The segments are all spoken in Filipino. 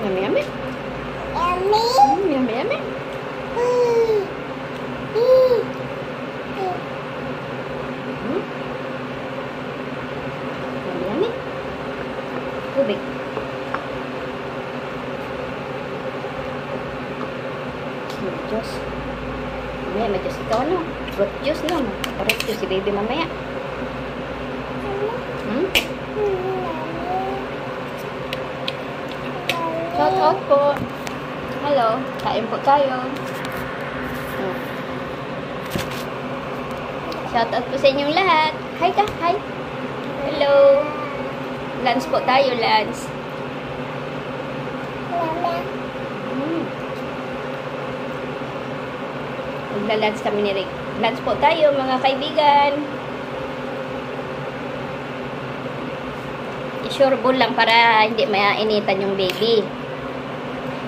Yummy, yummy. Yummy, yummy. Yummy, yummy. Tubig. Juice. Mamaya may juice ito, ano? Fruit juice, no? Fruit juice si baby mamaya. Shout out po. Hello. Kain po tayo. Shout out po sa inyong lahat. Hi ka. Hi. Hello. Lunch po tayo. Lunch. Magla-lunch kami ni Rick. Lunch po tayo mga kaibigan. I-sureball lang para hindi mainitan yung baby.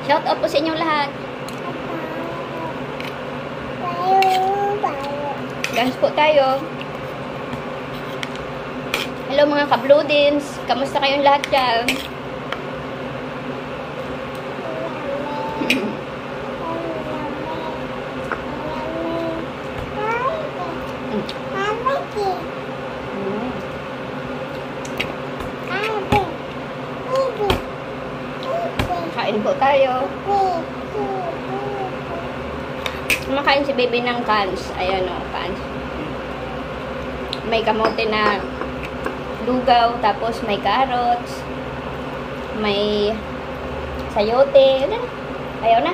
Shout out po sa inyong lahat. Lunch po tayo. Hello mga ka-Bloodins. Kamusta kayong lahat dyan? Kain po tayo. Kumakain si baby ng cans. Ayan o, cans. May kamote na lugaw, tapos may carrots, may sayote. Ayaw na.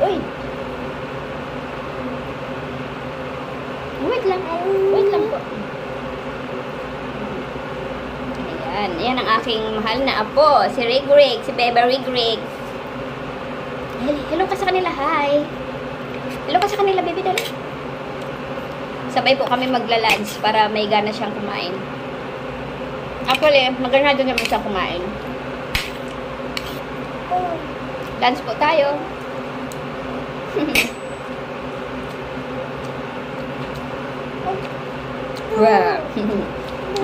Uy. Wait lang. Wait lang po. Ayan. Ayan ang aking mahal na apo. Si Rig, si Bebe Rig. Hello ka sa kanila. Hi. Hello ka sa kanila, baby. Dali. Sabay po kami magla-lunch para may gana siyang kumain. Actually, magana din naman siyang kumain. Lunch po tayo. Wow.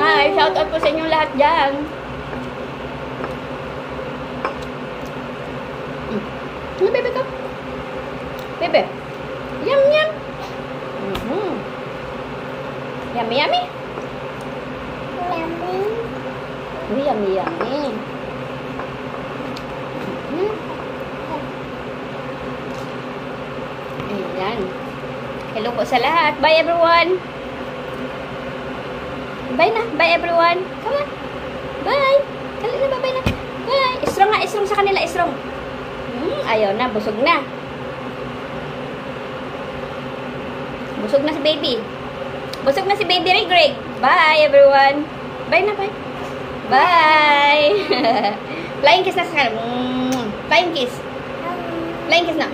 Hi, shout out po sa inyong lahat dyan. Ano, bebe ka? Bebe. Yum, yum. Yummy, yummy. Yummy, yummy. Ayan. Hello po sa lahat. Bye, everyone. Bye na. Bye, everyone. Come on. Bye. Dali na, bye na. Bye. Strong nga. Strong sa kanila. Strong. Ayaw na. Busog na. Busog na si baby. Busog na si baby Rig. Bye, everyone. Bye na, bye. Bye. Flying kiss na sa kanila. Flying kiss. Flying kiss na.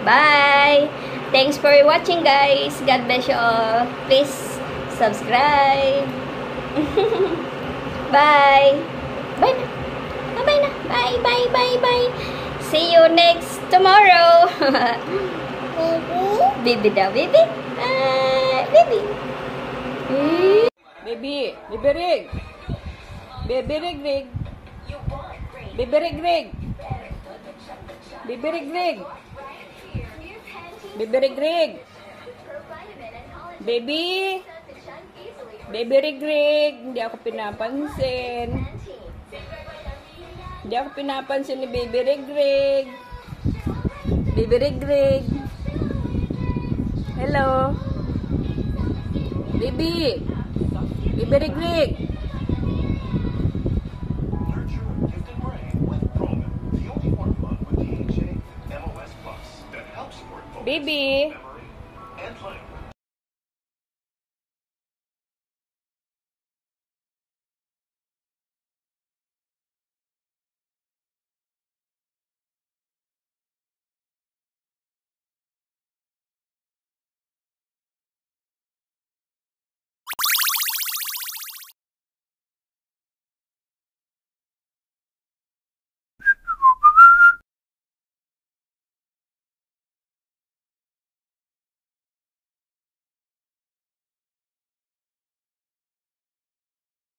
Bye. Thanks for watching, guys. God bless you all. Please subscribe. Bye. Bye na. Bye na. Bye, bye, bye, bye. See you next tomorrow. Baby daw, baby. Baby. Baby. Baby Rig. Baby Rig. Baby Rig. Baby Rig. Baby Rig. Baby. Baby Rig. Hindi ako pinapansin. Hindi ako pinapansin ni Baby Rig. Baby Rig. Hello. Baby. Baby Rig Rig. Nurture a gifted brain with Promin, the only formula with DHA MOS Plus that helps support focus, Baby. memory, and learning.